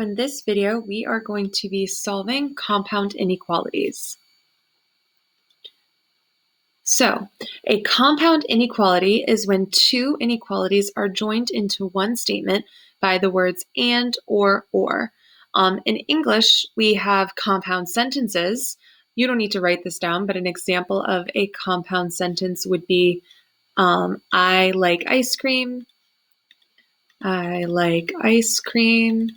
In this video, we are going to be solving compound inequalities. So, a compound inequality is when two inequalities are joined into one statement by the words and or. In English, we have compound sentences. You don't need to write this down, but an example of a compound sentence would be, I like ice cream. I like ice cream.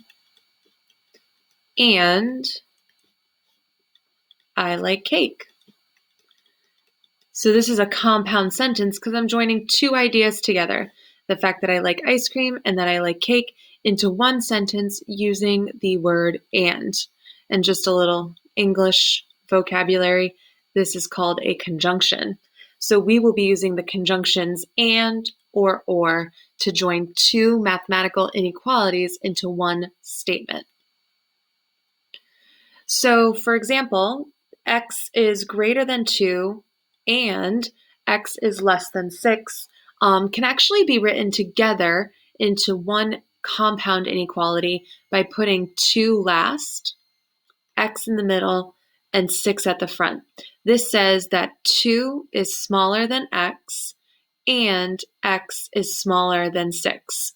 And I like cake. So this is a compound sentence because I'm joining two ideas together. The fact that I like ice cream and that I like cake into one sentence using the word and. And just a little English vocabulary, this is called a conjunction. So we will be using the conjunctions and or to join two mathematical inequalities into one statement. So for example, x is greater than 2 and x is less than 6 can actually be written together into one compound inequality by putting 2 last, x in the middle, and 6 at the front. This says that 2 is smaller than x and x is smaller than 6.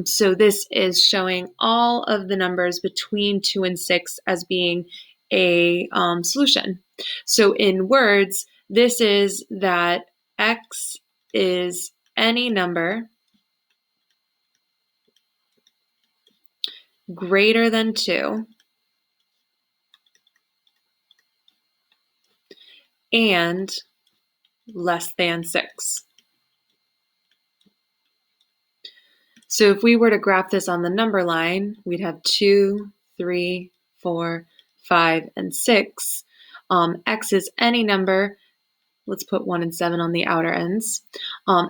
So this is showing all of the numbers between 2 and 6 as being a solution. So in words, this is that x is any number greater than 2 and less than 6. So if we were to graph this on the number line, we'd have 2, 3, 4, 5, and 6. X is any number. Let's put 1 and 7 on the outer ends.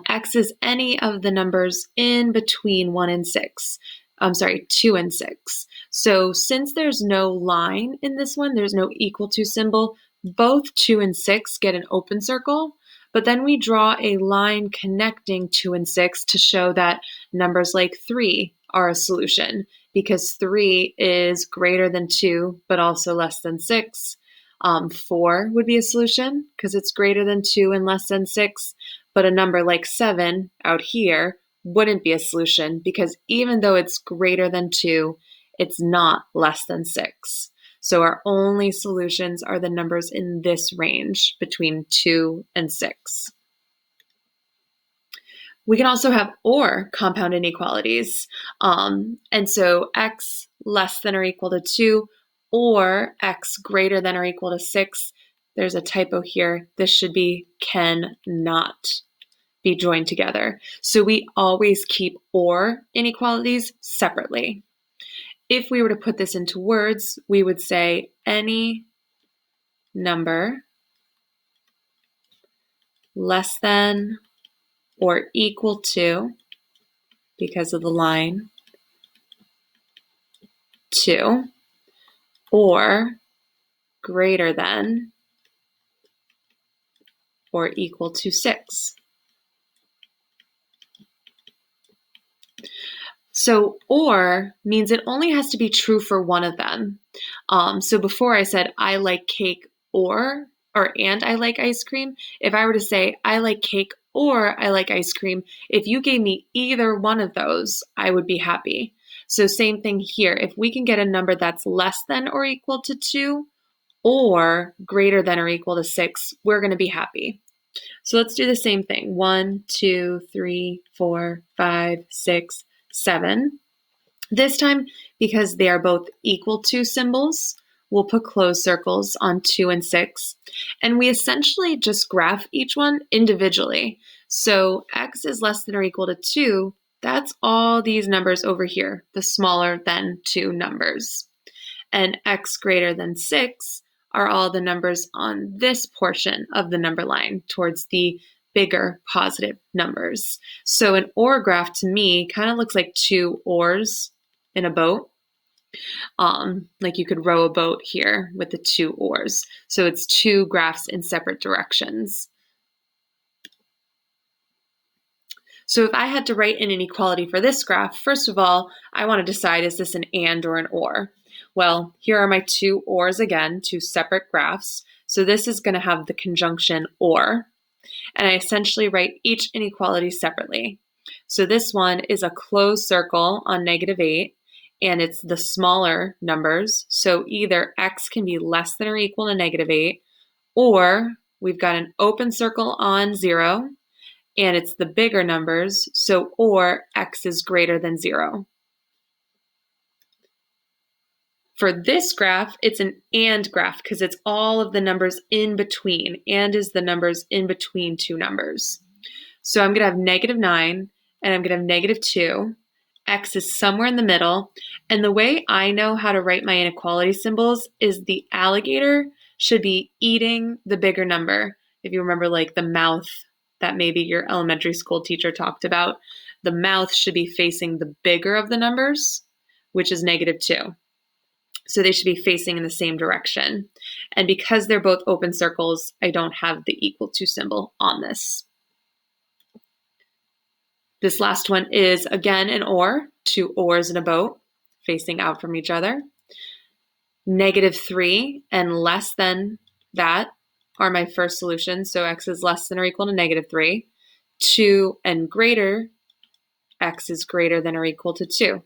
X is any of the numbers in between 1 and 6. 2 and 6. So since there's no line in this one, there's no equal to symbol, both 2 and 6 get an open circle. But then we draw a line connecting 2 and 6 to show that numbers like 3 are a solution because 3 is greater than 2, but also less than 6. 4 would be a solution because it's greater than 2 and less than 6. But a number like 7 out here wouldn't be a solution because even though it's greater than 2, it's not less than 6. So our only solutions are the numbers in this range between 2 and 6. We can also have or compound inequalities. And so x less than or equal to 2 or x greater than or equal to 6. There's a typo here. This should be cannot be joined together. So we always keep or inequalities separately. If we were to put this into words, we would say any number less than or equal to, because of the line, 2, or greater than or equal to 6. So or means it only has to be true for one of them. So before I said I like cake and I like ice cream, if I were to say I like cake or I like ice cream, if you gave me either one of those, I would be happy. So same thing here. If we can get a number that's less than or equal to 2 or greater than or equal to 6, we're going to be happy. So let's do the same thing. 1, 2, 3, 4, 5, 6, 7. This time, because they are both equal to symbols, we'll put closed circles on 2 and 6. And we essentially just graph each one individually. So x is less than or equal to 2. That's all these numbers over here, the smaller than 2 numbers. And x greater than 6 are all the numbers on this portion of the number line towards the bigger positive numbers. So an or graph to me kind of looks like 2 oars in a boat. Like you could row a boat here with the 2 oars. So it's 2 graphs in separate directions. So if I had to write an inequality for this graph, first of all, I want to decide, is this an and or an or? Well, here are my two ors again, two separate graphs. So this is going to have the conjunction or, and I essentially write each inequality separately. So this one is a closed circle on -8, and it's the smaller numbers. So either x can be less than or equal to -8, or we've got an open circle on 0, and it's the bigger numbers, so or x is greater than 0. For this graph, it's an and graph because it's all of the numbers in between. And is the numbers in between two numbers. So I'm going to have -9 and I'm going to have -2. X is somewhere in the middle. And the way I know how to write my inequality symbols is the alligator should be eating the bigger number. If you remember, like the mouth that maybe your elementary school teacher talked about, the mouth should be facing the bigger of the numbers, which is -2. So they should be facing in the same direction. And because they're both open circles, I don't have the equal to symbol on this. This last one is, again, an or, two oars in a boat facing out from each other. -3 and less than that are my first solutions. So x is less than or equal to -3. 2 and greater, x is greater than or equal to 2.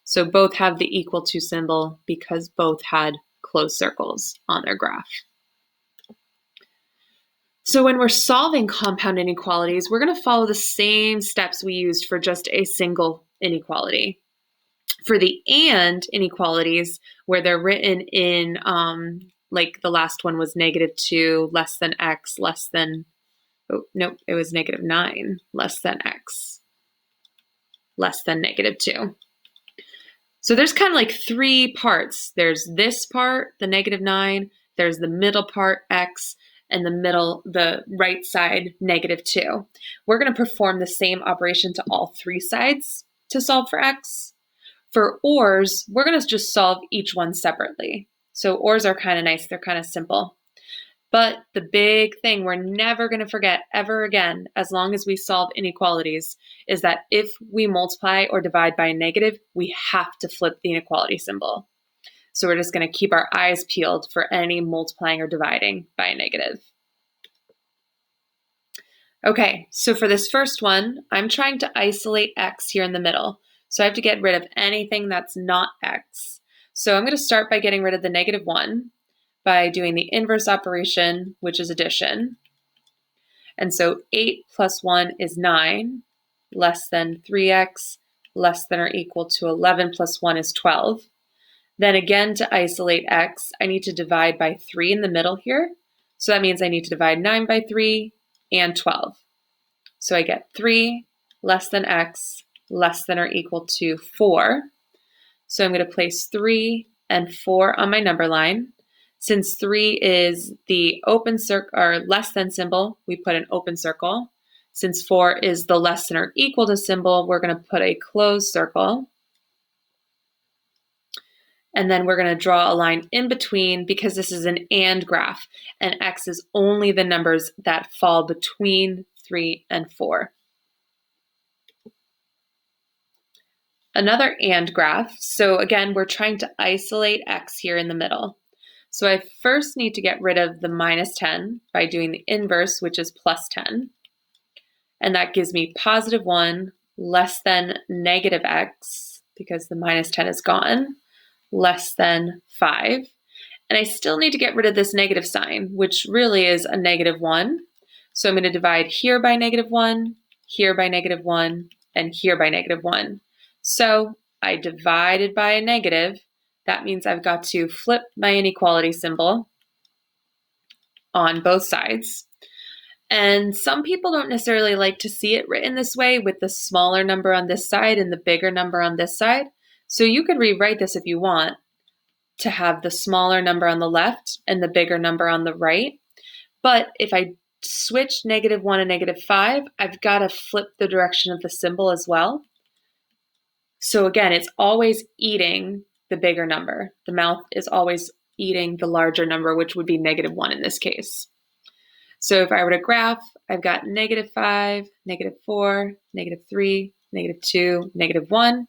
So both have the equal to symbol because both had closed circles on their graph. So when we're solving compound inequalities, we're going to follow the same steps we used for just a single inequality. For the and inequalities, where they're written in, like the last one was -2 less than x less than, oh, no, it was -9 less than x less than -2. So there's kind of like three parts. There's this part, the -9, there's the middle part, x, and the right side, -2. We're going to perform the same operation to all three sides to solve for x. For ors, we're going to just solve each one separately. So ors are kind of nice. They're kind of simple. But the big thing we're never going to forget ever again, as long as we solve inequalities, is that if we multiply or divide by a negative, we have to flip the inequality symbol. So we're just going to keep our eyes peeled for any multiplying or dividing by a negative. Okay, so for this first one, I'm trying to isolate x here in the middle. So I have to get rid of anything that's not x. So I'm going to start by getting rid of the -1 by doing the inverse operation, which is addition. And so 8 plus 1 is 9, less than 3x, less than or equal to 11 plus 1 is 12. Then again, to isolate x, I need to divide by 3 in the middle here. So that means I need to divide 9 by 3 and 12. So I get 3 less than x, less than or equal to 4. So I'm going to place 3 and 4 on my number line. Since 3 is the open circle or less than symbol, we put an open circle. Since 4 is the less than or equal to symbol, we're going to put a closed circle. And then we're going to draw a line in between because this is an and graph, and x is only the numbers that fall between 3 and 4. Another and graph. So again, we're trying to isolate x here in the middle. So I first need to get rid of the -10 by doing the inverse, which is +10. And that gives me +1 less than -x, because the -10 is gone, less than 5. And I still need to get rid of this negative sign, which really is a -1. So I'm going to divide here by -1, here by -1, and here by -1. So I divided by a negative. That means I've got to flip my inequality symbol on both sides. And some people don't necessarily like to see it written this way with the smaller number on this side and the bigger number on this side. So you could rewrite this if you want to have the smaller number on the left and the bigger number on the right. But if I switch -1 and -5, I've got to flip the direction of the symbol as well. So again, it's always eating the bigger number. The mouth is always eating the larger number, which would be -1 in this case. So if I were to graph, I've got -5, -4, -3, -2, -1.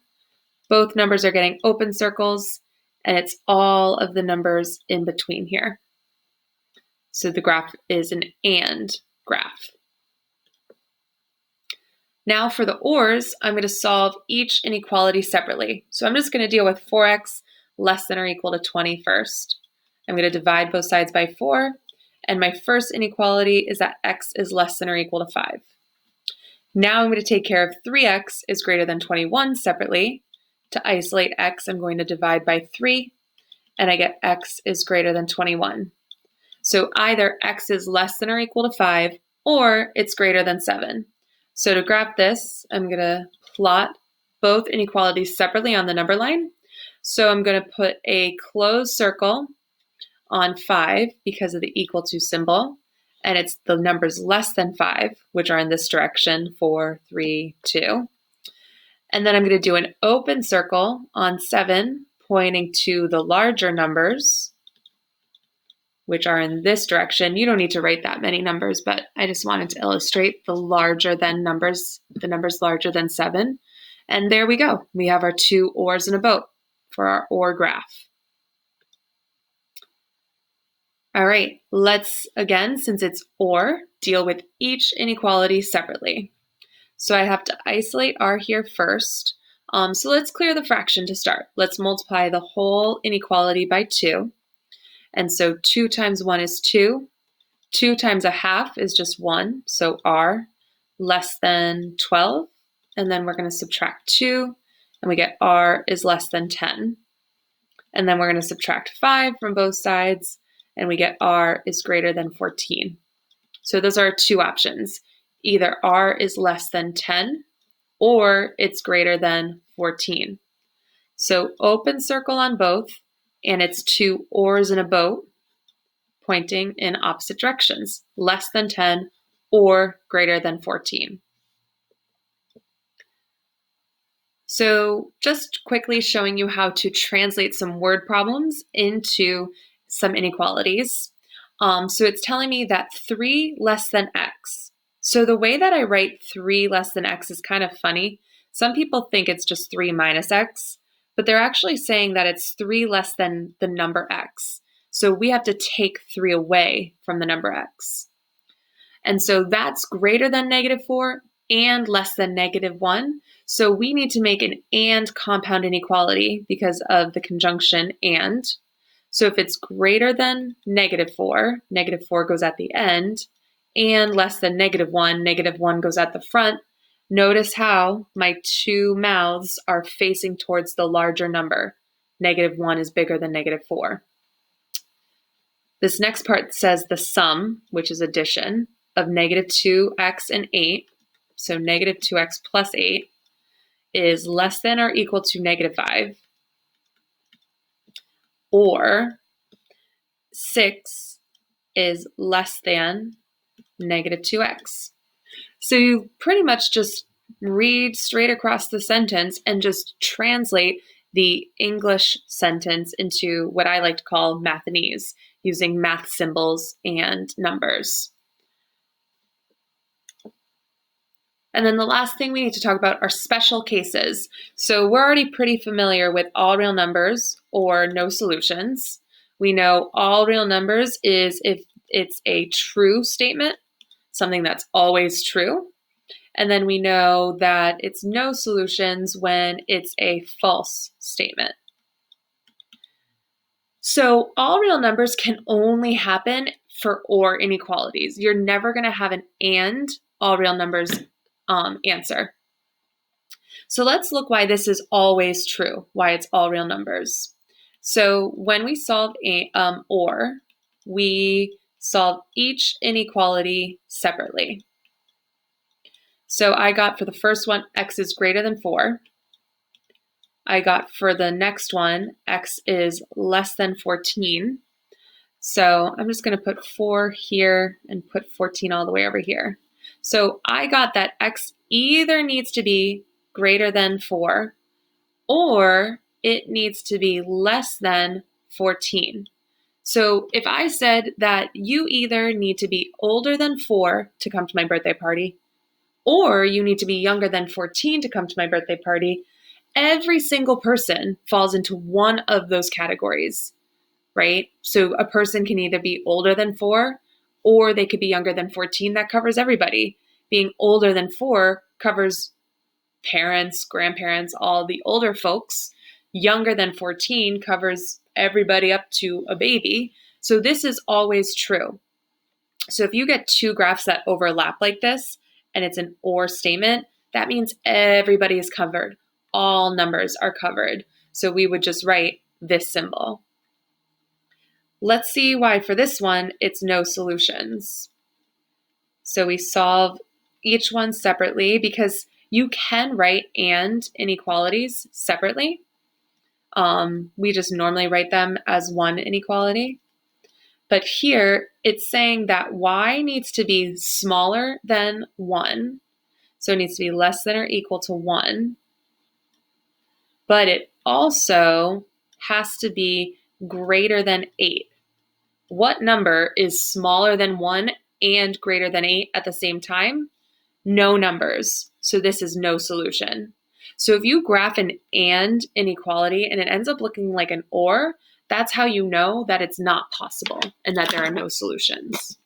Both numbers are getting open circles, and it's all of the numbers in between here. So the graph is an AND graph. Now for the ORs, I'm going to solve each inequality separately. So I'm just going to deal with 4x less than or equal to 20 first. I'm going to divide both sides by 4, and my first inequality is that x is less than or equal to 5. Now I'm going to take care of 3x is greater than 21 separately. To isolate x, I'm going to divide by 3, and I get x is greater than 21. So either x is less than or equal to 5, or it's greater than 7. So to graph this, I'm going to plot both inequalities separately on the number line. So I'm going to put a closed circle on 5 because of the equal to symbol, and it's the numbers less than 5, which are in this direction, 4, 3, 2. And then I'm going to do an open circle on 7, pointing to the larger numbers, which are in this direction. You don't need to write that many numbers, but I just wanted to illustrate the larger than numbers, the numbers larger than 7. And there we go. We have our two oars in a boat for our OR graph. All right, let's again, since it's OR, deal with each inequality separately. So I have to isolate R here first. So let's clear the fraction to start. Let's multiply the whole inequality by 2. And so 2 times 1 is 2. 2 times a half is just 1, so R less than 12. And then we're going to subtract 2, and we get R is less than 10. And then we're going to subtract 5 from both sides, and we get R is greater than 14. So those are two options. Either R is less than 10, or it's greater than 14. So open circle on both, and it's two oars in a boat, pointing in opposite directions, less than 10 or greater than 14. So just quickly showing you how to translate some word problems into some inequalities. So it's telling me that 3 less than x. So the way that I write 3 less than x is kind of funny. Some people think it's just 3 minus x, but they're actually saying that it's 3 less than the number x. So we have to take 3 away from the number x. And so that's greater than -4 and less than -1. So we need to make an and compound inequality because of the conjunction and. So if it's greater than -4, -4 goes at the end, and less than -1, -1 goes at the front. Notice how my two mouths are facing towards the larger number. -1 is bigger than -4. This next part says the sum, which is addition, of -2x and 8, so -2x plus 8, is less than or equal to -5, or 6 is less than -2x. So you pretty much just read straight across the sentence and just translate the English sentence into what I like to call Mathanese, using math symbols and numbers. And then the last thing we need to talk about are special cases. So we're already pretty familiar with all real numbers or no solutions. We know all real numbers is if it's a true statement, something that's always true. And then we know that it's no solutions when it's a false statement. So all real numbers can only happen for or inequalities. You're never going to have an and all real numbers answer. So let's look why this is always true, why it's all real numbers. So when we solve or, we solve each inequality separately. So I got for the first one, x is greater than 4. I got for the next one, x is less than 14. So I'm just going to put 4 here and put 14 all the way over here. So I got that x either needs to be greater than 4 or it needs to be less than 14. So if I said that you either need to be older than 4 to come to my birthday party, or you need to be younger than 14 to come to my birthday party, every single person falls into one of those categories, right? So a person can either be older than 4 or they could be younger than 14. That covers everybody. Being older than 4 covers parents, grandparents, all the older folks. Younger than 14 covers everybody up to a baby. So this is always true. So if you get two graphs that overlap like this, and it's an or statement, that means everybody is covered. All numbers are covered. So we would just write this symbol. Let's see why for this one, it's no solutions. So we solve each one separately because you can write and inequalities separately. We just normally write them as one inequality. But here it's saying that y needs to be smaller than 1. So it needs to be less than or equal to 1. But it also has to be greater than 8. What number is smaller than 1 and greater than 8 at the same time? No numbers. So this is no solution. So if you graph an and inequality and it ends up looking like an or, that's how you know that it's not possible and that there are no solutions.